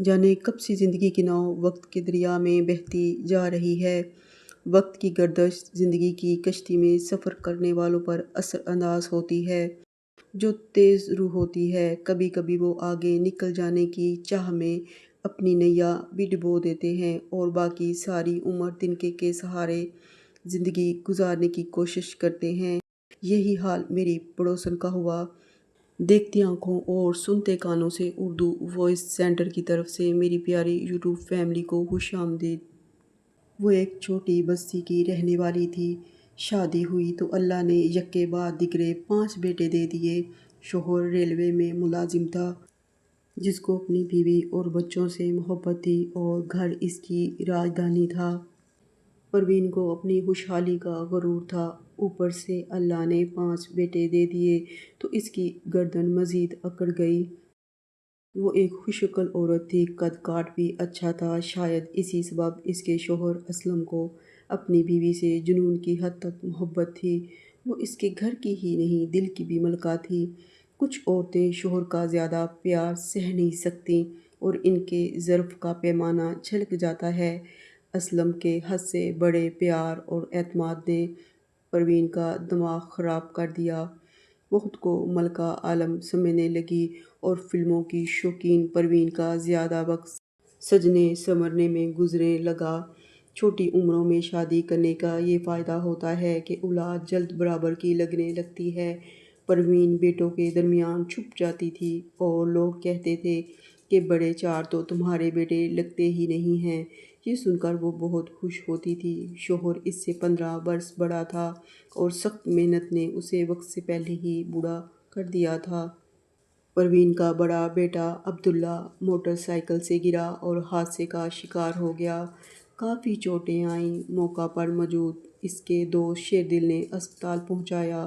جانے کب سی زندگی کی ناؤ وقت کے دریا میں بہتی جا رہی ہے۔ وقت کی گردش زندگی کی کشتی میں سفر کرنے والوں پر اثر انداز ہوتی ہے۔ جو تیز روح ہوتی ہے، کبھی کبھی وہ آگے نکل جانے کی چاہ میں اپنی نیا بھی ڈبو دیتے ہیں اور باقی ساری عمر تنکے کے سہارے زندگی گزارنے کی کوشش کرتے ہیں۔ یہی حال میری پڑوسن کا ہوا۔ دیکھتی آنکھوں اور سنتے کانوں سے اردو وائس سینٹر کی طرف سے میری پیاری یوٹیوب فیملی کو خوش آمدید۔ وہ ایک چھوٹی بستی کی رہنے والی تھی۔ شادی ہوئی تو اللہ نے یکے بعد دیگرے 5 بیٹے دے دیے۔ شوہر ریلوے میں ملازم تھا، جس کو اپنی بیوی اور بچوں سے محبت تھی اور گھر اس کی راجدھانی تھا۔ پروین کو اپنی خوشحالی کا غرور تھا۔ اوپر سے اللہ نے 5 بیٹے دے دیے تو اس کی گردن مزید اکڑ گئی۔ وہ ایک خوششکل عورت تھی، قد کاٹ بھی اچھا تھا۔ شاید اسی سبب اس کے شوہر اسلم کو اپنی بیوی سے جنون کی حد تک محبت تھی۔ وہ اس کے گھر کی ہی نہیں، دل کی بھی ملکہ تھی۔ کچھ عورتیں شوہر کا زیادہ پیار سہ نہیں سکتیں اور ان کے ظرف کا پیمانہ چھلک جاتا ہے۔ اسلم کے حد سے بڑے پیار اور اعتماد نے پروین کا دماغ خراب کر دیا۔ وہ خود کو ملکہ عالم سمجھنے لگی اور فلموں کی شوقین پروین کا زیادہ وقت سجنے سنورنے میں گزرنے لگا۔ چھوٹی عمروں میں شادی کرنے کا یہ فائدہ ہوتا ہے کہ اولاد جلد برابر کی لگنے لگتی ہے۔ پروین بیٹوں کے درمیان چھپ جاتی تھی اور لوگ کہتے تھے کہ بڑے 4 تو تمہارے بیٹے لگتے ہی نہیں ہیں۔ یہ سن کر وہ بہت خوش ہوتی تھی۔ شوہر اس سے 15 برس بڑا تھا اور سخت محنت نے اسے وقت سے پہلے ہی بوڑھا کر دیا تھا۔ پروین کا بڑا بیٹا عبداللہ موٹر سائیکل سے گرا اور حادثے کا شکار ہو گیا۔ کافی چوٹیں آئیں۔ موقع پر موجود اس کے دوست شیردل نے اسپتال پہنچایا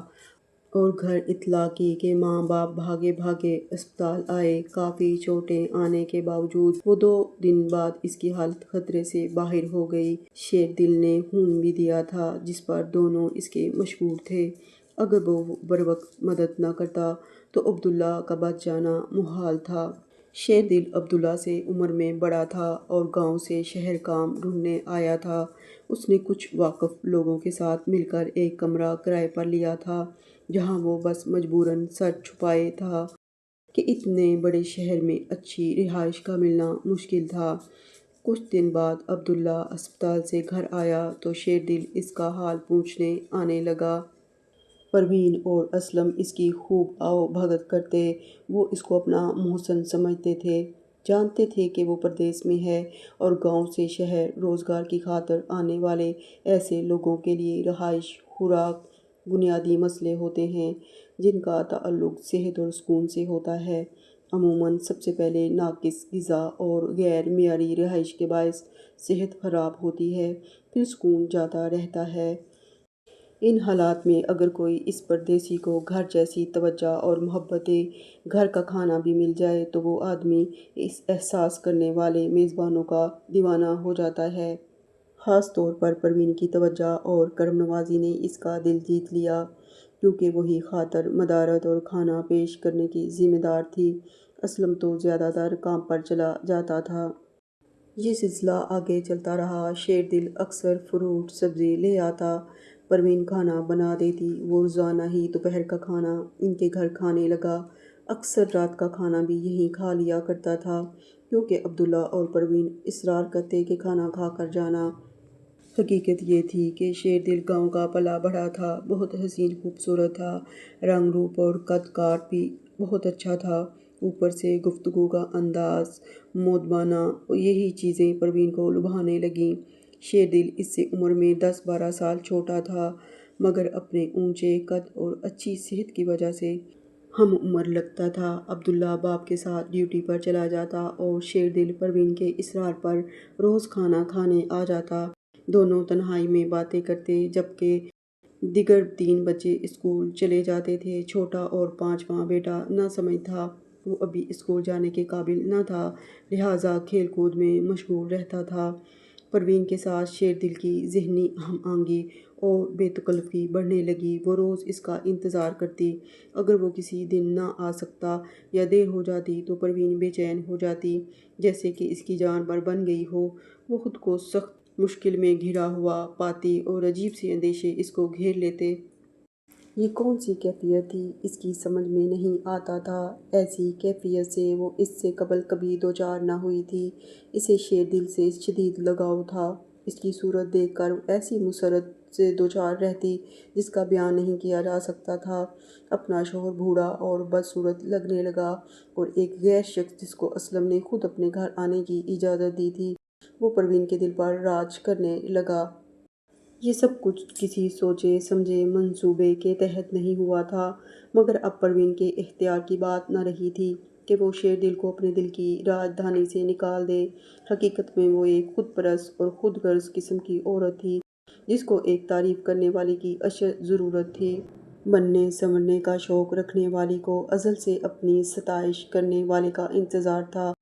اور گھر اطلاع کی کہ ماں باپ بھاگے بھاگے اسپتال آئے۔ کافی چوٹیں آنے کے باوجود وہ 2 دن بعد اس کی حالت خطرے سے باہر ہو گئی۔ شیردل نے خون بھی دیا تھا، جس پر دونوں اس کے مشہور تھے۔ اگر وہ بروقت مدد نہ کرتا تو عبداللہ کا بچ جانا محال تھا۔ شیردل عبداللہ سے عمر میں بڑا تھا اور گاؤں سے شہر کام ڈھونڈنے آیا تھا۔ اس نے کچھ واقف لوگوں کے ساتھ مل کر ایک کمرہ کرائے پر لیا تھا، جہاں وہ بس مجبوراً سر چھپائے تھا کہ اتنے بڑے شہر میں اچھی رہائش کا ملنا مشکل تھا۔ کچھ دن بعد عبداللہ اسپتال سے گھر آیا تو شیردل اس کا حال پوچھنے آنے لگا۔ پروین اور اسلم اس کی خوب آؤ بھگت کرتے۔ وہ اس کو اپنا محسن سمجھتے تھے، جانتے تھے کہ وہ پردیس میں ہے اور گاؤں سے شہر روزگار کی خاطر آنے والے ایسے لوگوں کے لیے رہائش، خوراک بنیادی مسئلے ہوتے ہیں جن کا تعلق صحت اور سکون سے ہوتا ہے۔ عموماً سب سے پہلے ناقص غذا اور غیر معیاری رہائش کے باعث صحت خراب ہوتی ہے، پھر سکون جاتا رہتا ہے۔ ان حالات میں اگر کوئی اس پردیسی کو گھر جیسی توجہ اور محبت گھر کا کھانا بھی مل جائے تو وہ آدمی اس احساس کرنے والے میزبانوں کا دیوانہ ہو جاتا ہے۔ خاص طور پر پروین کی توجہ اور کرم نوازی نے اس کا دل جیت لیا، کیونکہ وہی خاطر مدارت اور کھانا پیش کرنے کی ذمہ دار تھی۔ اسلم تو زیادہ تر کام پر چلا جاتا تھا۔ یہ سلسلہ آگے چلتا رہا۔ شیردل اکثر فروٹ سبزی لے آتا، پروین کھانا بنا دیتی۔ وہ روزانہ ہی دوپہر کا کھانا ان کے گھر کھانے لگا۔ اکثر رات کا کھانا بھی یہیں کھا لیا کرتا تھا، کیونکہ عبداللہ اور پروین اصرار کرتے کہ کھانا کھا کر جانا۔ حقیقت یہ تھی کہ شیردل گاؤں کا پلا بڑھا تھا، بہت حسین خوبصورت تھا، رنگ روپ اور قد کاٹ بھی بہت اچھا تھا۔ اوپر سے گفتگو کا انداز مؤدبانہ، یہی چیزیں پروین کو لبھانے لگیں۔ شیردل اس سے عمر میں 10-12 سال چھوٹا تھا، مگر اپنے اونچے قد اور اچھی صحت کی وجہ سے ہم عمر لگتا تھا۔ عبداللہ باپ کے ساتھ ڈیوٹی پر چلا جاتا اور شیردل پروین کے اصرار پر روز کھانا کھانے آ جاتا۔ دونوں تنہائی میں باتیں کرتے، جبکہ دیگر 3 بچے اسکول چلے جاتے تھے۔ چھوٹا اور 5واں بیٹا ناسمجھ تھا، وہ ابھی اسکول جانے کے قابل نہ تھا، لہٰذا کھیل کود میں مشغول رہتا تھا۔ پروین کے ساتھ شیر دل کی ذہنی ہم آہنگی اور بے تکلفی بڑھنے لگی۔ وہ روز اس کا انتظار کرتی۔ اگر وہ کسی دن نہ آ سکتا یا دیر ہو جاتی تو پروین بے چین ہو جاتی، جیسے کہ اس کی جان پر بن گئی ہو۔ وہ خود کو سخت مشکل میں گھرا ہوا پاتی اور عجیب سے اندیشے اس کو گھیر لیتے۔ یہ کون سی کیفیت تھی اس کی سمجھ میں نہیں آتا تھا۔ ایسی کیفیت سے وہ اس سے قبل کبھی دوچار نہ ہوئی تھی۔ اسے شیر دل سے شدید لگاؤ تھا۔ اس کی صورت دیکھ کر ایسی مسرت سے دوچار رہتی جس کا بیان نہیں کیا جا سکتا تھا۔ اپنا شوہر بوڑھا اور بدصورت لگنے لگا اور ایک غیر شخص جس کو اسلم نے خود اپنے گھر آنے کی اجازت دی تھی، وہ پروین کے دل پر راج کرنے لگا۔ یہ سب کچھ کسی سوچے سمجھے منصوبے کے تحت نہیں ہوا تھا، مگر اب پروین کے اختیار کی بات نہ رہی تھی کہ وہ شیر دل کو اپنے دل کی راجدھانی سے نکال دے۔ حقیقت میں وہ ایک خود پرست اور خود غرض قسم کی عورت تھی جس کو ایک تعریف کرنے والے کی اشد ضرورت تھی۔ بننے سنورنے کا شوق رکھنے والی کو ازل سے اپنی ستائش کرنے والے کا انتظار تھا،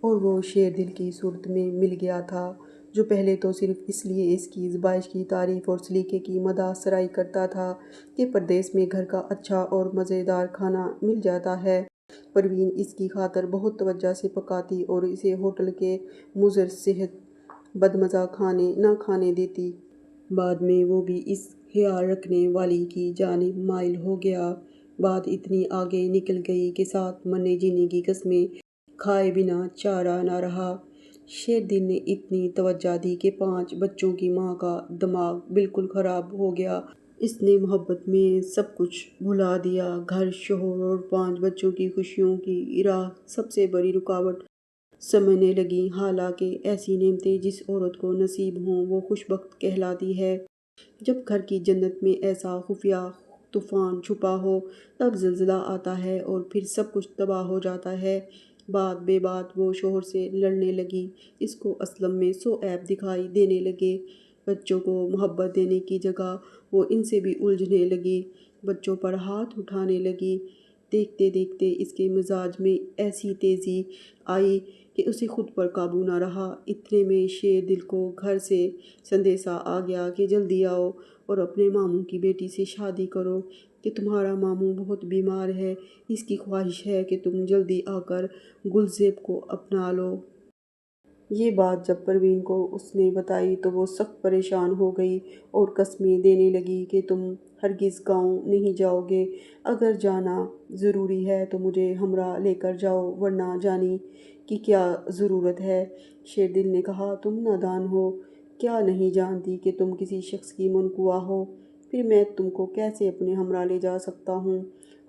اور وہ شیر دل کی صورت میں مل گیا تھا، جو پہلے تو صرف اس لیے اس کی زیبائش کی تعریف اور سلیقے کی مدح سرائی کرتا تھا کہ پردیس میں گھر کا اچھا اور مزیدار کھانا مل جاتا ہے۔ پروین اس کی خاطر بہت توجہ سے پکاتی اور اسے ہوٹل کے مضر صحت بدمزہ کھانے نہ کھانے دیتی۔ بعد میں وہ بھی اس خیال رکھنے والی کی جانب مائل ہو گیا۔ بات اتنی آگے نکل گئی کہ ساتھ مرنے جینے کی قسمیں کھائے بنا چارہ نہ رہا۔ شیر دل نے اتنی توجہ دی کہ 5 بچوں کی ماں کا دماغ بالکل خراب ہو گیا۔ اس نے محبت میں سب کچھ بھلا دیا۔ گھر، شوہر اور 5 بچوں کی خوشیوں کی راہ سب سے بڑی رکاوٹ سمجھنے لگی۔ حالانکہ ایسی نعمتیں جس عورت کو نصیب ہوں وہ خوش بخت کہلاتی ہے۔ جب گھر کی جنت میں ایسا خفیہ طوفان چھپا ہو تب زلزلہ آتا ہے اور پھر سب کچھ تباہ ہو جاتا ہے۔ بات بے بات وہ شوہر سے لڑنے لگی۔ اس کو اسلم میں 100 عیب دکھائی دینے لگے۔ بچوں کو محبت دینے کی جگہ وہ ان سے بھی الجھنے لگی، بچوں پر ہاتھ اٹھانے لگی۔ دیکھتے دیکھتے اس کے مزاج میں ایسی تیزی آئی کہ اسے خود پر قابو نہ رہا۔ اتنے میں شیر دل کو گھر سے سندیسہ آ گیا کہ جلدی آؤ اور اپنے ماموں کی بیٹی سے شادی کرو کہ تمہارا ماموں بہت بیمار ہے، اس کی خواہش ہے کہ تم جلدی آ کر گلزیب کو اپنا لو۔ یہ بات جب پروین کو اس نے بتائی تو وہ سخت پریشان ہو گئی اور قسمیں دینے لگی کہ تم ہرگز گاؤں نہیں جاؤ گے۔ اگر جانا ضروری ہے تو مجھے ہمراہ لے کر جاؤ، ورنہ جانے کی کیا ضرورت ہے؟ شیر دل نے کہا، تم نادان ہو، کیا نہیں جانتی کہ تم کسی شخص کی منقوہ ہو؟ پھر میں تم کو کیسے اپنے ہمراہ لے جا سکتا ہوں؟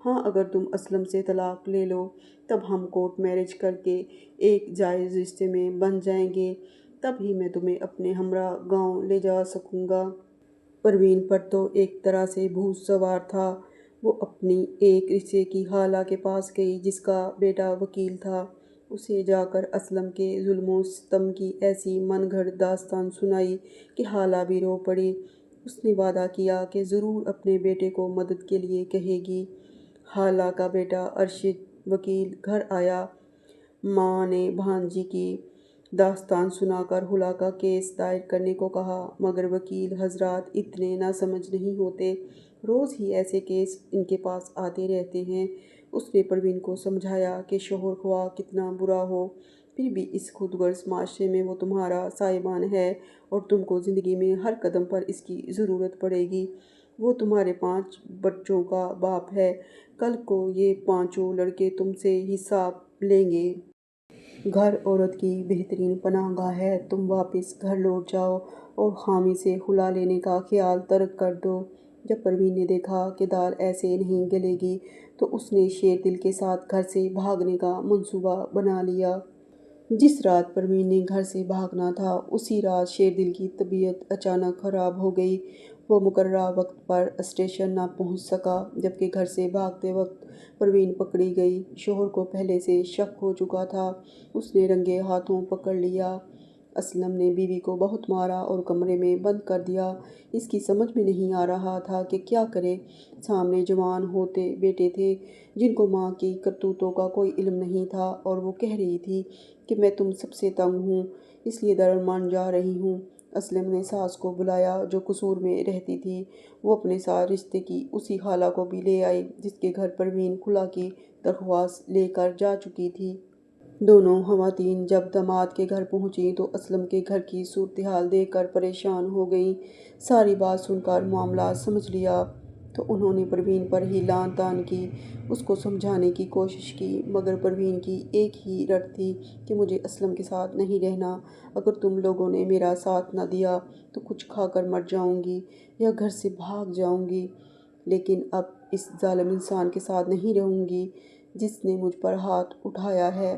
ہاں، اگر تم اسلم سے طلاق لے لو تب ہم کورٹ میرج کر کے ایک جائز رشتے میں بندھ جائیں گے، تب ہی میں تمہیں اپنے ہمراہ گاؤں لے جا سکوں گا۔ پروین پر تو ایک طرح سے بھوت سوار تھا۔ وہ اپنی ایک رشتے کی خالہ کے پاس گئی جس کا بیٹا وکیل تھا۔ اسے جا کر اسلم کے ظلم و ستم کی ایسی من گھڑت داستان سنائی کہ خالہ بھی رو پڑی۔ اس نے وعدہ کیا کہ ضرور اپنے بیٹے کو مدد کے لیے کہے گی۔ خالہ کا بیٹا ارشد وکیل گھر آیا۔ ماں نے بھانجی کی داستان سنا کر خلع کا کیس دائر کرنے کو کہا، مگر وکیل حضرات اتنے نہ سمجھ نہیں ہوتے، روز ہی ایسے کیس ان کے پاس آتے رہتے ہیں۔ اس نے پروین کو سمجھایا کہ شوہر خواہ کتنا برا ہو، پھر بھی اس خود غرض معاشرے میں وہ تمہارا سایبان ہے اور تم کو زندگی میں ہر قدم پر اس کی ضرورت پڑے گی۔ وہ تمہارے 5 بچوں کا باپ ہے، کل کو یہ 5 لڑکے تم سے حساب لیں گے۔ گھر عورت کی بہترین پناہ گاہ ہے، تم واپس گھر لوٹ جاؤ اور خامی سے خلع لینے کا خیال ترک کر دو۔ جب پروین نے دیکھا کہ دال ایسے نہیں گلے گی تو اس نے شیر دل کے ساتھ گھر سے بھاگنے کا منصوبہ بنا لیا۔ جس رات پروین نے گھر سے بھاگنا تھا اسی رات شیر دل کی طبیعت اچانک خراب ہو گئی۔ وہ مقررہ وقت پر اسٹیشن نہ پہنچ سکا، جبکہ گھر سے بھاگتے وقت پروین پکڑی گئی۔ شوہر کو پہلے سے شک ہو چکا تھا، اس نے رنگے ہاتھوں پکڑ لیا۔ اسلم نے بیوی کو بہت مارا اور کمرے میں بند کر دیا۔ اس کی سمجھ میں نہیں آ رہا تھا کہ کیا کرے۔ سامنے جوان ہوتے بیٹے تھے جن کو ماں کی کرتوتوں کا کوئی علم نہیں تھا، اور وہ کہہ رہی تھی کہ میں تم سب سے تنگ ہوں، اس لیے درمان جا رہی ہوں۔ اسلم نے ساس کو بلایا جو قصور میں رہتی تھی۔ وہ اپنے ساتھ رشتے کی اسی خالہ کو بھی لے آئی جس کے گھر پروین خلا کی درخواست لے کر جا چکی تھی۔ دونوں خواتین جب داماد کے گھر پہنچیں تو اسلم کے گھر کی صورتحال دیکھ کر پریشان ہو گئیں۔ ساری بات سن کر معاملہ سمجھ لیا تو انہوں نے پروین پر ہی لان تان کی۔ اس کو سمجھانے کی کوشش کی مگر پروین کی ایک ہی رٹ تھی کہ مجھے اسلم کے ساتھ نہیں رہنا۔ اگر تم لوگوں نے میرا ساتھ نہ دیا تو کچھ کھا کر مر جاؤں گی یا گھر سے بھاگ جاؤں گی، لیکن اب اس ظالم انسان کے ساتھ نہیں رہوں گی جس نے مجھ پر ہاتھ اٹھایا ہے۔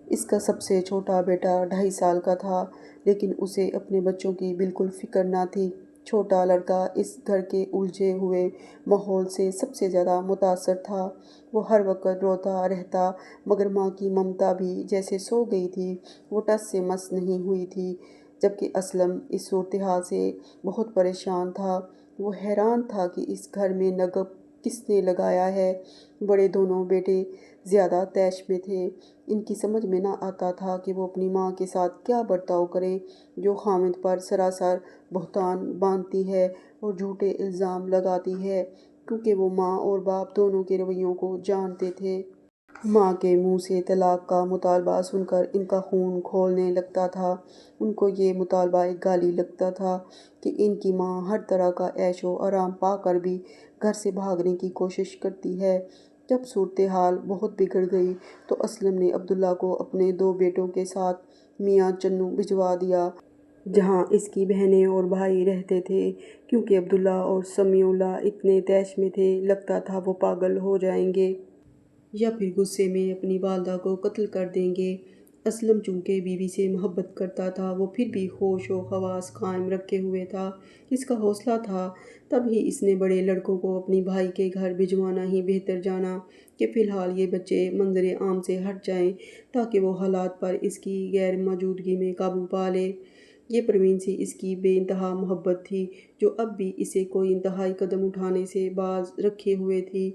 اس کا سب سے چھوٹا بیٹا 2.5 سال کا تھا لیکن اسے اپنے بچوں کی بالکل فکر نہ تھی۔ چھوٹا لڑکا اس گھر کے الجھے ہوئے ماحول سے سب سے زیادہ متاثر تھا۔ وہ ہر وقت روتا رہتا مگر ماں کی ممتا بھی جیسے سو گئی تھی، وہ ٹس سے مس نہیں ہوئی تھی۔ جبکہ اسلم اس صورتحال سے بہت پریشان تھا۔ وہ حیران تھا کہ اس گھر میں نگب کس نے لگایا ہے۔ بڑے دونوں بیٹے زیادہ طیش میں تھے۔ ان کی سمجھ میں نہ آتا تھا کہ وہ اپنی ماں کے ساتھ کیا برتاؤ کریں جو خاوند پر سراسر بہتان باندھتی ہے اور جھوٹے الزام لگاتی ہے، کیونکہ وہ ماں اور باپ دونوں کے رویوں کو جانتے تھے۔ ماں کے منہ سے طلاق کا مطالبہ سن کر ان کا خون کھولنے لگتا تھا۔ ان کو یہ مطالبہ ایک گالی لگتا تھا کہ ان کی ماں ہر طرح کا عیش و آرام پا کر بھی گھر سے بھاگنے کی کوشش کرتی ہے۔ جب صورتحال بہت بگڑ گئی تو اسلم نے عبداللہ کو اپنے 2 بیٹوں کے ساتھ میاں چنو بھجوا دیا جہاں اس کی بہنیں اور بھائی رہتے تھے، کیونکہ عبداللہ اور سمیع اللہ اتنے طیش میں تھے لگتا تھا وہ پاگل ہو جائیں گے یا پھر غصے میں اپنی والدہ کو قتل کر دیں گے۔ اسلم چونکہ بیوی سے محبت کرتا تھا وہ پھر بھی ہوش و حواس قائم رکھے ہوئے تھا۔ اس کا حوصلہ تھا، تب ہی اس نے بڑے لڑکوں کو اپنی بھائی کے گھر بھجوانا ہی بہتر جانا کہ فی الحال یہ بچے منظر عام سے ہٹ جائیں تاکہ وہ حالات پر اس کی غیر موجودگی میں قابو پا لے۔ یہ پروین سے اس کی بے انتہا محبت تھی جو اب بھی اسے کوئی انتہائی قدم اٹھانے سے باز رکھے ہوئے تھی۔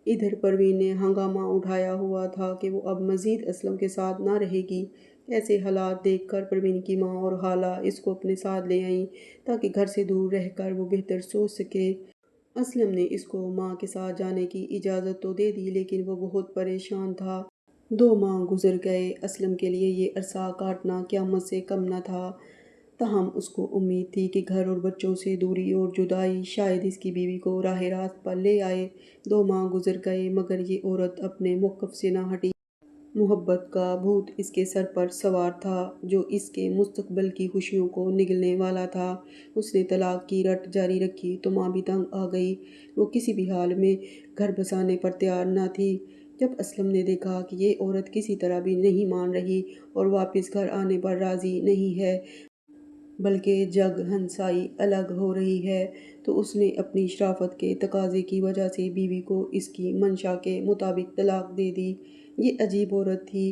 ادھر پروین نے ہنگامہ اٹھایا ہوا تھا کہ وہ اب مزید اسلم کے ساتھ نہ رہے گی۔ ایسے حالات دیکھ کر پروین کی ماں اور خالہ اس کو اپنے ساتھ لے آئیں تاکہ گھر سے دور رہ کر وہ بہتر سوچ سکے۔ اسلم نے اس کو ماں کے ساتھ جانے کی اجازت تو دے دی لیکن وہ بہت پریشان تھا۔ 2 ماہ گزر گئے۔ اسلم کے لیے یہ عرصہ کاٹنا قیامت سے کم نہ تھا، تاہم اس کو امید تھی کہ گھر اور بچوں سے دوری اور جدائی شاید اس کی بیوی کو راہ راست پر لے آئے۔ 2 ماہ گزر گئے مگر یہ عورت اپنے موقف سے نہ ہٹی۔ محبت کا بھوت اس کے سر پر سوار تھا جو اس کے مستقبل کی خوشیوں کو نگلنے والا تھا۔ اس نے طلاق کی رٹ جاری رکھی تو ماں بھی تنگ آ گئی۔ وہ کسی بھی حال میں گھر بسانے پر تیار نہ تھی۔ جب اسلم نے دیکھا کہ یہ عورت کسی طرح بھی نہیں مان رہی اور واپس گھر آنے پر راضی نہیں ہے بلکہ جگ ہنسائی الگ ہو رہی ہے تو اس نے اپنی شرافت کے تقاضے کی وجہ سے بیوی کو اس کی منشا کے مطابق طلاق دے دی۔ یہ عجیب عورت تھی،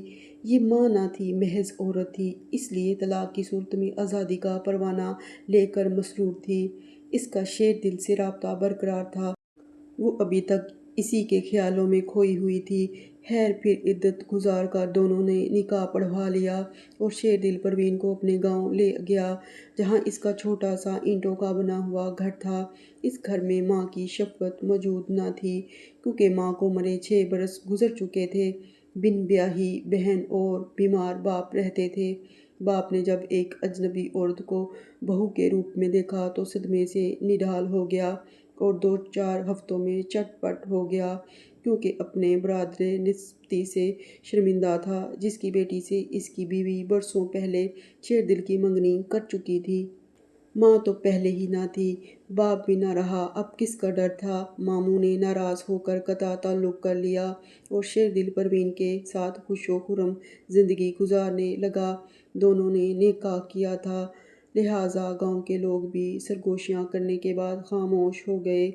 یہ ماں نہ تھی محض عورت تھی، اس لیے طلاق کی صورت میں آزادی کا پروانہ لے کر مسرور تھی۔ اس کا شیر دل سے رابطہ برقرار تھا، وہ ابھی تک اسی کے خیالوں میں کھوئی ہوئی تھی۔ خیر پھر عدت گزار کر دونوں نے نکاح پڑھوا لیا اور شیر دل پروین کو اپنے گاؤں لے گیا جہاں اس کا چھوٹا سا اینٹوں کا بنا ہوا گھر تھا۔ اس گھر میں ماں کی شفقت موجود نہ تھی کیونکہ ماں کو مرے 6 برس گزر چکے تھے۔ بن بیاہی بہن اور بیمار باپ رہتے تھے۔ باپ نے جب ایک اجنبی عورت کو بہو کے روپ میں دیکھا تو صدمے سے نڈھال ہو گیا اور 2-4 ہفتوں میں چٹ پٹ ہو گیا کیونکہ اپنے برادر نسبتی سے شرمندہ تھا جس کی بیٹی سے اس کی بیوی برسوں پہلے شیر دل کی منگنی کر چکی تھی۔ ماں تو پہلے ہی نہ تھی، باپ بھی نہ رہا، اب کس کا ڈر تھا؟ ماموں نے ناراض ہو کر قطع تعلق کر لیا اور شیر دل پروین کے ساتھ خوش و خرم زندگی گزارنے لگا۔ دونوں نے نکاح کیا تھا لہٰذا گاؤں کے لوگ بھی سرگوشیاں کرنے کے بعد خاموش ہو گئے۔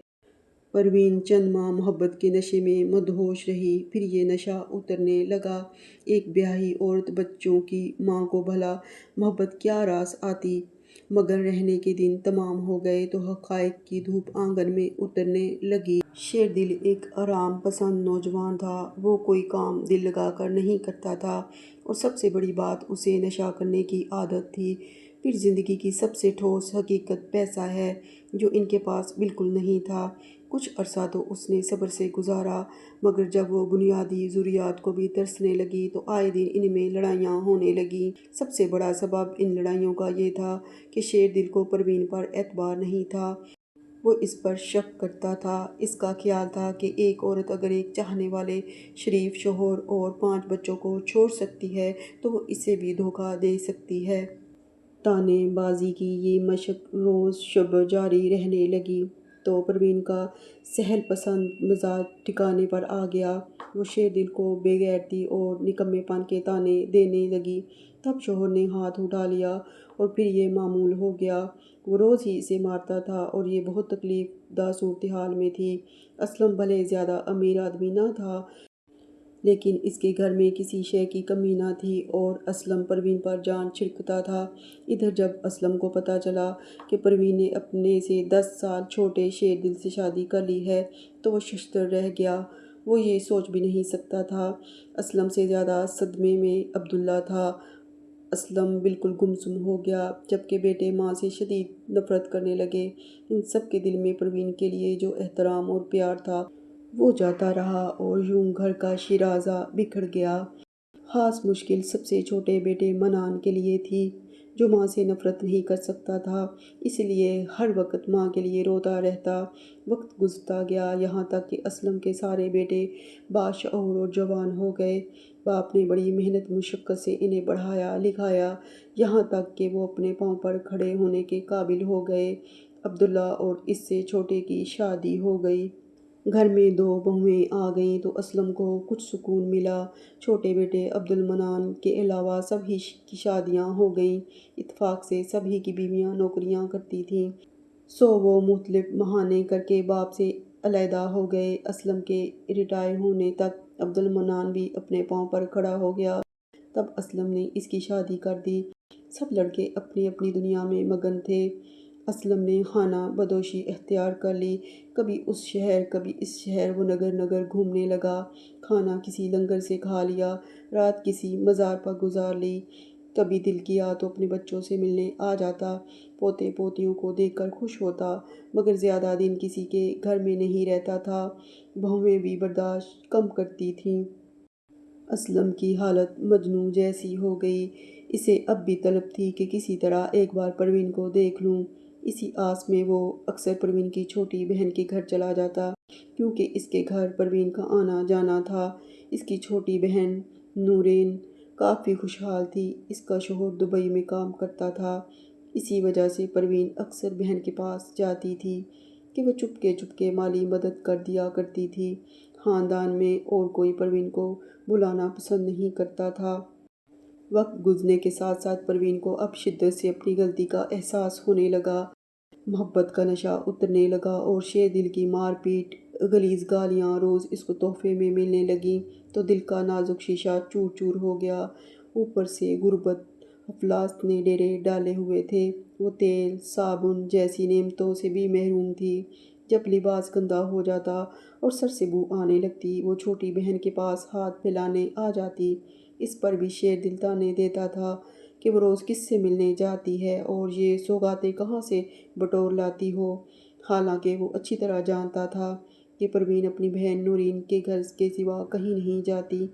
پروین چند ماہ محبت کے نشے میں مدہوش رہی، پھر یہ نشہ اترنے لگا۔ ایک بیاہی عورت بچوں کی ماں کو بھلا محبت کیا راس آتی؟ مگر رہنے کے دن تمام ہو گئے تو حقائق کی دھوپ آنگن میں اترنے لگی۔ شیردل ایک آرام پسند نوجوان تھا۔ وہ کوئی کام دل لگا کر نہیں کرتا تھا، اور سب سے بڑی بات اسے نشہ کرنے کی عادت تھی۔ پھر زندگی کی سب سے ٹھوس حقیقت پیسہ ہے، جو ان کے پاس بالکل نہیں تھا۔ کچھ عرصہ تو اس نے صبر سے گزارا، مگر جب وہ بنیادی ضروریات کو بھی ترسنے لگی تو آئے دن ان میں لڑائیاں ہونے لگیں۔ سب سے بڑا سبب ان لڑائیوں کا یہ تھا کہ شیردل کو پروین پر اعتبار نہیں تھا۔ وہ اس پر شک کرتا تھا۔ اس کا خیال تھا کہ ایک عورت اگر ایک چاہنے والے شریف شوہر اور 5 بچوں کو چھوڑ سکتی ہے تو وہ اسے بھی دھوکہ دے سکتی ہے۔ طعنے بازی کی یہ مشق روز شب جاری رہنے لگی تو پروین کا سہل پسند مزاج ٹھکانے پر آ گیا۔ وہ شیردل کو بے غیرتی اور نکمے پن کے طعنے دینے لگی۔ تب شوہر نے ہاتھ اٹھا لیا اور پھر یہ معمول ہو گیا۔ وہ روز ہی اسے مارتا تھا اور یہ بہت تکلیف دہ صورتحال میں تھی۔ اسلم بھلے زیادہ امیر آدمی نہ تھا، لیکن اس کے گھر میں کسی شے کی کمی نہ تھی اور اسلم پروین پر جان چھڑکتا تھا۔ ادھر جب اسلم کو پتہ چلا کہ پروین نے اپنے سے 10 سال چھوٹے شیردل سے شادی کر لی ہے تو وہ ششدر رہ گیا۔ وہ یہ سوچ بھی نہیں سکتا تھا۔ اسلم سے زیادہ صدمے میں عبداللہ تھا۔ اسلم بالکل گمسم ہو گیا، جبکہ بیٹے ماں سے شدید نفرت کرنے لگے۔ ان سب کے دل میں پروین کے لیے جو احترام اور پیار تھا وہ جاتا رہا اور یوں گھر کا شیرازہ بکھر گیا۔ خاص مشکل سب سے چھوٹے بیٹے منان کے لیے تھی، جو ماں سے نفرت نہیں کر سکتا تھا، اس لیے ہر وقت ماں کے لیے روتا رہتا۔ وقت گزرتا گیا، یہاں تک کہ اسلم کے سارے بیٹے باشعور اور جوان ہو گئے۔ باپ نے بڑی محنت مشقت سے انہیں پڑھایا لکھایا، یہاں تک کہ وہ اپنے پاؤں پر کھڑے ہونے کے قابل ہو گئے۔ عبداللہ اور اس سے چھوٹے کی شادی ہو گئی۔ گھر میں 2 بہویں آ گئیں تو اسلم کو کچھ سکون ملا۔ چھوٹے بیٹے عبدالمنان کے علاوہ سبھی کی شادیاں ہو گئیں۔ اتفاق سے سبھی کی بیویاں نوکریاں کرتی تھیں، سو وہ مختلف بہانے کر کے باپ سے علیحدہ ہو گئے۔ اسلم کے ریٹائر ہونے تک عبدالمنان بھی اپنے پاؤں پر کھڑا ہو گیا۔ تب اسلم نے اس کی شادی کر دی۔ سب لڑکے اپنی اپنی دنیا میں مگن تھے۔ اسلم نے خانہ بدوشی اختیار کر لی۔ کبھی اس شہر کبھی اس شہر وہ نگر نگر گھومنے لگا۔ کھانا کسی لنگر سے کھا لیا، رات کسی مزار پر گزار لی۔ کبھی دل کیا تو اپنے بچوں سے ملنے آ جاتا، پوتے پوتیوں کو دیکھ کر خوش ہوتا، مگر زیادہ دن کسی کے گھر میں نہیں رہتا تھا۔ بہویں بھی برداشت کم کرتی تھیں۔ اسلم کی حالت مجنوں جیسی ہو گئی۔ اسے اب بھی طلب تھی کہ کسی طرح ایک بار پروین کو دیکھ لوں۔ اسی آس میں وہ اکثر پروین کی چھوٹی بہن کے گھر چلا جاتا، کیونکہ اس کے گھر پروین کا آنا جانا تھا۔ اس کی چھوٹی بہن نورین کافی خوشحال تھی۔ اس کا شوہر دبئی میں کام کرتا تھا، اسی وجہ سے پروین اکثر بہن کے پاس جاتی تھی کہ وہ چپکے چپکے مالی مدد کر دیا کرتی تھی۔ خاندان میں اور کوئی پروین کو بلانا پسند نہیں کرتا تھا۔ وقت گزرنے کے ساتھ ساتھ پروین کو اب شدت سے اپنی غلطی کا احساس ہونے لگا۔ محبت کا نشہ اترنے لگا اور شیردل کی مار پیٹ، غلیظ گالیاں روز اس کو تحفے میں ملنے لگیں تو دل کا نازک شیشہ چور چور ہو گیا۔ اوپر سے غربت افلاس نے ڈیرے ڈالے ہوئے تھے۔ وہ تیل صابن جیسی نعمتوں سے بھی محروم تھی۔ جب لباس گندا ہو جاتا اور سر سے بو آنے لگتی، وہ چھوٹی بہن کے پاس ہاتھ پھیلانے آ جاتی۔ اس پر بھی شیردل طعنے دیتا تھا کہ وہ روز کس سے ملنے جاتی ہے اور یہ سوغاتیں کہاں سے بٹور لاتی ہو، حالانکہ وہ اچھی طرح جانتا تھا کہ پروین اپنی بہن نورین کے گھر کے سوا کہیں نہیں جاتی۔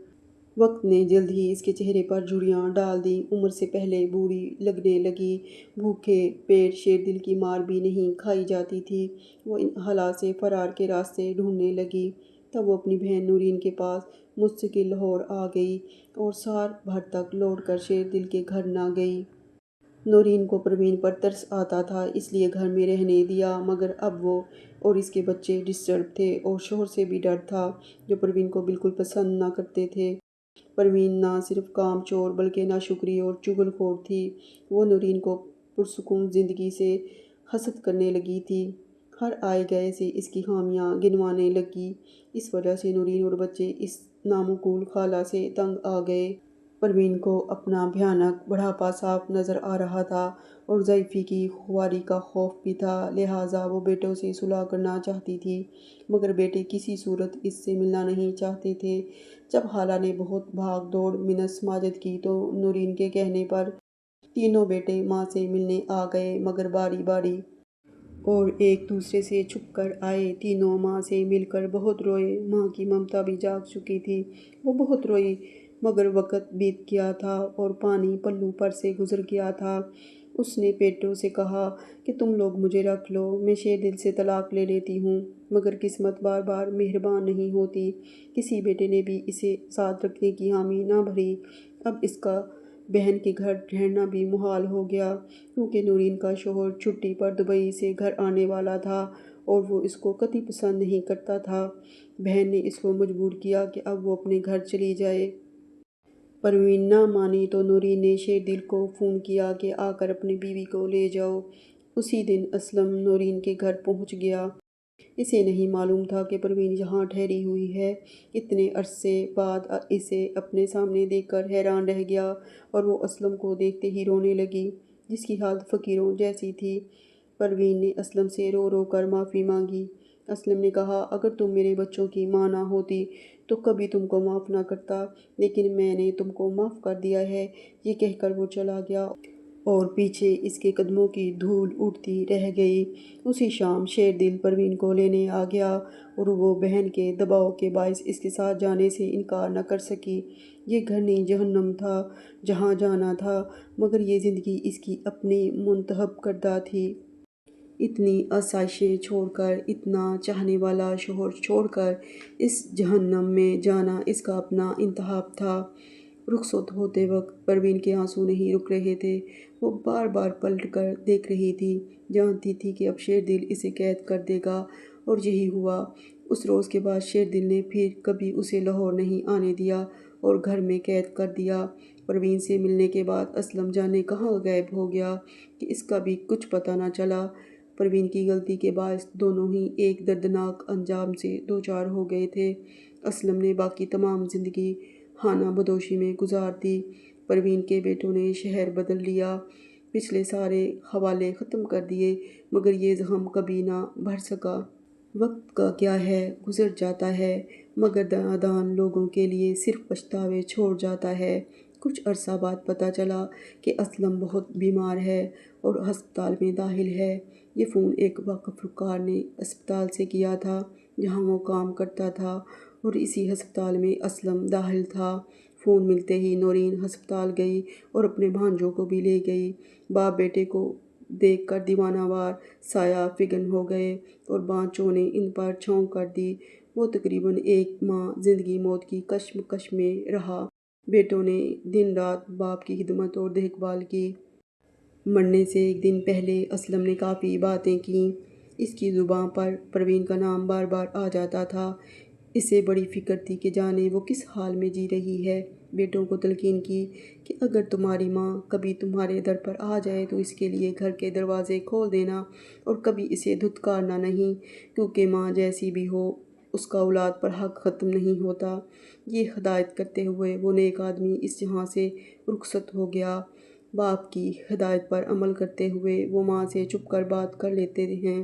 وقت نے جلد ہی اس کے چہرے پر جھریاں ڈال دیں۔ عمر سے پہلے بوڑھی لگنے لگی۔ بھوکے پیٹ شیردل کی مار بھی نہیں کھائی جاتی تھی۔ وہ ان حالات سے فرار کے راستے ڈھونڈنے لگی۔ تب وہ اپنی بہن نورین کے پاس مستقل لاہور آ گئی اور سال بھر تک لوٹ کر شیردل کے گھر نہ گئی۔ نورین کو پروین پر ترس آتا تھا، اس لیے گھر میں رہنے دیا، مگر اب وہ اور اس کے بچے ڈسٹرب تھے اور شوہر سے بھی ڈر تھا، جو پروین کو بالکل پسند نہ کرتے تھے۔ پروین نہ صرف کام چور بلکہ ناشکری اور چغل خور تھی۔ وہ نورین کو پرسکون زندگی سے حسد کرنے لگی تھی، ہر آئے گئے سے اس کی خامیاں گنوانے لگی۔ اس وجہ سے نورین اور بچے اس نامعقول خالہ سے تنگ آ گئے۔ پروین کو اپنا بھیانک بڑھاپا صاف نظر آ رہا تھا اور ضعیفی کی خواری کا خوف بھی تھا، لہٰذا وہ بیٹوں سے صلح کرنا چاہتی تھی، مگر بیٹے کسی صورت اس سے ملنا نہیں چاہتے تھے۔ جب خالہ نے بہت بھاگ دوڑ منت سماجت کی تو نورین کے کہنے پر تینوں بیٹے ماں سے ملنے آ گئے، مگر باری باری اور ایک دوسرے سے چھپ کر آئے۔ تینوں ماں سے مل کر بہت روئے، ماں کی ممتا بھی جاگ چکی تھی، وہ بہت روئی، مگر وقت بیت گیا تھا اور پانی پلو پر سے گزر گیا تھا۔ اس نے بیٹوں سے کہا کہ تم لوگ مجھے رکھ لو، میں شیر دل سے طلاق لے لیتی ہوں، مگر قسمت بار بار مہربان نہیں ہوتی، کسی بیٹے نے بھی اسے ساتھ رکھنے کی حامی نہ بھری۔ اب اس کا بہن کے گھر ٹھہرنا بھی محال ہو گیا، کیونکہ نورین کا شوہر چھٹی پر دبئی سے گھر آنے والا تھا اور وہ اس کو قطعی پسند نہیں کرتا تھا۔ بہن نے اس کو مجبور کیا کہ اب وہ اپنے گھر چلی جائے۔ پروین نہ مانی تو نورین نے شیر دل کو فون کیا کہ آ کر اپنی بیوی کو لے جاؤ۔ اسی دن اسلم نورین کے گھر پہنچ گیا۔ اسے نہیں معلوم تھا کہ پروین یہاں ٹھہری ہوئی ہے۔ اتنے عرصے بعد اسے اپنے سامنے دیکھ کر حیران رہ گیا اور وہ اسلم کو دیکھتے ہی رونے لگی، جس کی حالت فقیروں جیسی تھی۔ پروین نے اسلم سے رو رو کر معافی مانگی۔ اسلم نے کہا، اگر تم میرے بچوں کی ماں نہ ہوتی تو کبھی تم کو معاف نہ کرتا، لیکن میں نے تم کو معاف کر دیا ہے۔ یہ کہہ کر وہ چلا گیا اور پیچھے اس کے قدموں کی دھول اڑتی رہ گئی۔ اسی شام شیر دل پروین کو لینے آ گیا اور وہ بہن کے دباؤ کے باعث اس کے ساتھ جانے سے انکار نہ کر سکی۔ یہ گھرنی جہنم تھا جہاں جانا تھا، مگر یہ زندگی اس کی اپنی منتخب کردہ تھی۔ اتنی آسائشیں چھوڑ کر، اتنا چاہنے والا شوہر چھوڑ کر اس جہنم میں جانا اس کا اپنا انتخاب تھا۔ رخصت ہوتے وقت پروین کے آنسو نہیں رک رہے تھے، وہ بار بار پلٹ کر دیکھ رہی تھی، جانتی تھی کہ اب شیر دل اسے قید کر دے گا، اور یہی ہوا۔ اس روز کے بعد شیر دل نے پھر کبھی اسے لاہور نہیں آنے دیا اور گھر میں قید کر دیا۔ پروین سے ملنے کے بعد اسلم جانے کہاں غائب ہو گیا کہ اس کا بھی کچھ پتہ نہ چلا۔ پروین کی غلطی کے باعث دونوں ہی ایک دردناک انجام سے دوچار ہو گئے تھے۔ اسلم نے باقی تمام زندگی خانہ بدوشی میں گزار دی۔ پروین کے بیٹوں نے شہر بدل لیا، پچھلے سارے حوالے ختم کر دیے، مگر یہ زخم کبھی نہ بھر سکا۔ وقت کا کیا ہے، گزر جاتا ہے، مگر نادان لوگوں کے لیے صرف پچھتاوے چھوڑ جاتا ہے۔ کچھ عرصہ بعد پتہ چلا کہ اسلم بہت بیمار ہے اور ہسپتال میں داخل ہے۔ یہ فون ایک واقف رکار نے اسپتال سے کیا تھا جہاں وہ کام کرتا تھا، اور اسی ہسپتال میں اسلم داخل تھا۔ فون ملتے ہی نورین ہسپتال گئی اور اپنے بھانجوں کو بھی لے گئی۔ باپ بیٹے کو دیکھ کر دیوانہ وار سایہ فگن ہو گئے اور بانچوں نے ان پر چھاؤں کر دی۔ وہ تقریباً ایک ماہ زندگی موت کی کشمکش میں رہا۔ بیٹوں نے دن رات باپ کی خدمت اور دیکھ بھال کی۔ مرنے سے ایک دن پہلے اسلم نے کافی باتیں کیں۔ اس کی زباں پر پروین کا نام بار بار آ جاتا تھا۔ اسے بڑی فکر تھی کہ جانے وہ کس حال میں جی رہی ہے۔ بیٹوں کو تلقین کی کہ اگر تمہاری ماں کبھی تمہارے در پر آ جائے تو اس کے لیے گھر کے دروازے کھول دینا اور کبھی اسے دھتکارنا نہیں، کیونکہ ماں جیسی بھی ہو اس کا اولاد پر حق ختم نہیں ہوتا۔ یہ ہدایت کرتے ہوئے وہ نیک آدمی اس جہاں سے رخصت ہو گیا۔ باپ کی ہدایت پر عمل کرتے ہوئے وہ ماں سے چھپ کر بات کر لیتے ہیں،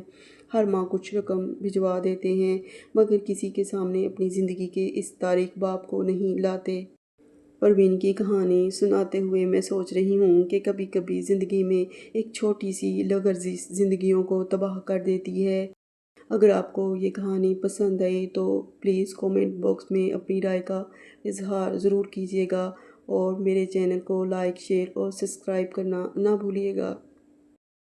ہر ماہ کچھ رقم بھجوا دیتے ہیں، مگر کسی کے سامنے اپنی زندگی کے اس تاریک باب کو نہیں لاتے۔ پروین کی کہانی سناتے ہوئے میں سوچ رہی ہوں کہ کبھی کبھی زندگی میں ایک چھوٹی سی لغزش زندگیوں کو تباہ کر دیتی ہے۔ اگر آپ کو یہ کہانی پسند آئی تو پلیز کومنٹ باکس میں اپنی رائے کا اظہار ضرور کیجیے گا اور میرے چینل کو لائک، شیئر اور سبسکرائب کرنا نہ بھولیے گا۔